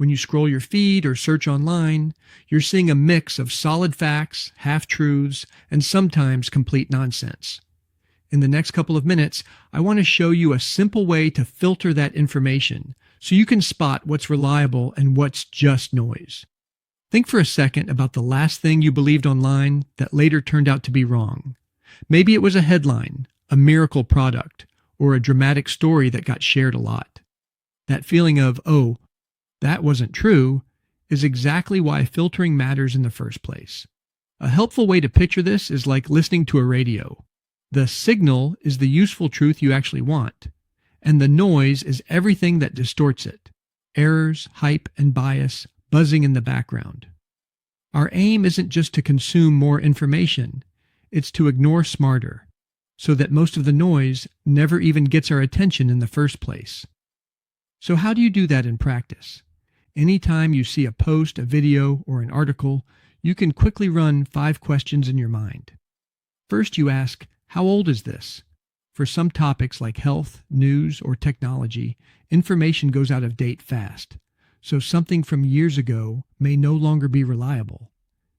When you scroll your feed or search online, you're seeing a mix of solid facts, half-truths, and sometimes complete nonsense. In the next couple of minutes, I want to show you a simple way to filter that information so you can spot what's reliable and what's just noise. Think for a second about the last thing you believed online that later turned out to be wrong. Maybe it was a headline, a miracle product, or a dramatic story that got shared a lot. That feeling of, oh, that wasn't true, is exactly why filtering matters in the first place. A helpful way to picture this is like listening to a radio. The signal is the useful truth you actually want, and the noise is everything that distorts it. Errors, hype, and bias buzzing in the background. Our aim isn't just to consume more information, it's to ignore smarter, so that most of the noise never even gets our attention in the first place. So how do you do that in practice? Anytime you see a post, a video, or an article, you can quickly run 5 questions in your mind. First, you ask, how old is this? For some topics like health, news, or technology, information goes out of date fast, so something from years ago may no longer be reliable.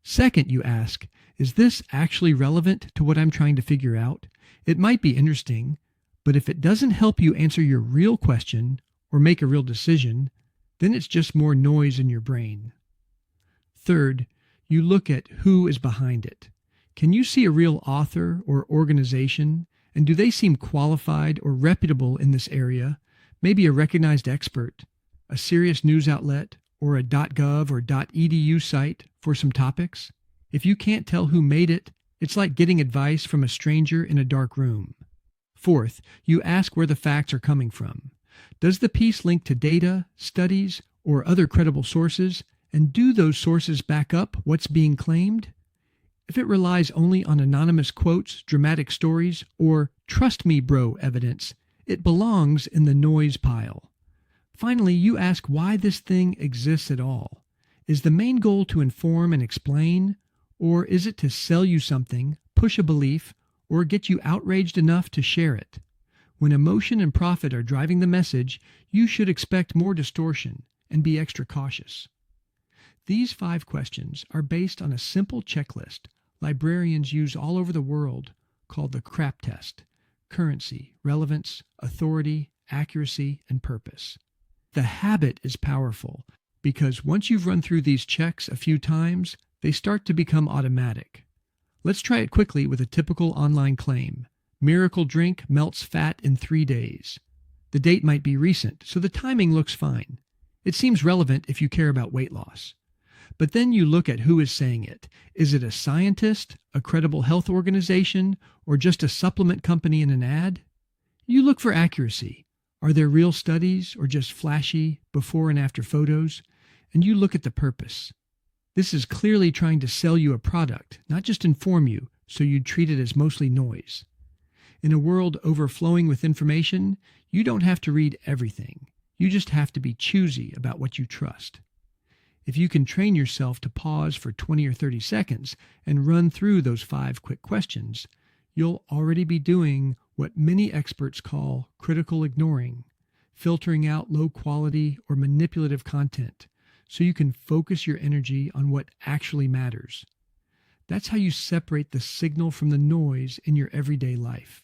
Second, you ask, is this actually relevant to what I'm trying to figure out? It might be interesting, but if it doesn't help you answer your real question or make a real decision, then it's just more noise in your brain. Third, you look at who is behind it. Can you see a real author or organization, and do they seem qualified or reputable in this area? Maybe a recognized expert, a serious news outlet, or a .gov or .edu site for some topics? If you can't tell who made it, it's like getting advice from a stranger in a dark room. Fourth, you ask where the facts are coming from. Does the piece link to data, studies, or other credible sources, and do those sources back up what's being claimed? If it relies only on anonymous quotes, dramatic stories, or trust me bro evidence, it belongs in the noise pile. Finally, you ask why this thing exists at all. Is the main goal to inform and explain, or is it to sell you something, push a belief, or get you outraged enough to share it? When emotion and profit are driving the message, you should expect more distortion and be extra cautious. These 5 questions are based on a simple checklist librarians use all over the world called the CRAAP Test: currency, relevance, authority, accuracy, and purpose. The habit is powerful because once you've run through these checks a few times, they start to become automatic. Let's try it quickly with a typical online claim. Miracle drink melts fat in 3 days. The date might be recent, so the timing looks fine. It seems relevant if you care about weight loss. But then you look at who is saying it. Is it a scientist, a credible health organization, or just a supplement company in an ad? You look for accuracy. Are there real studies or just flashy before and after photos? And you look at the purpose. This is clearly trying to sell you a product, not just inform you, so you'd treat it as mostly noise. In a world overflowing with information, you don't have to read everything. You just have to be choosy about what you trust. If you can train yourself to pause for 20 or 30 seconds and run through those 5 quick questions, you'll already be doing what many experts call critical ignoring, filtering out low-quality or manipulative content so you can focus your energy on what actually matters. That's how you separate the signal from the noise in your everyday life.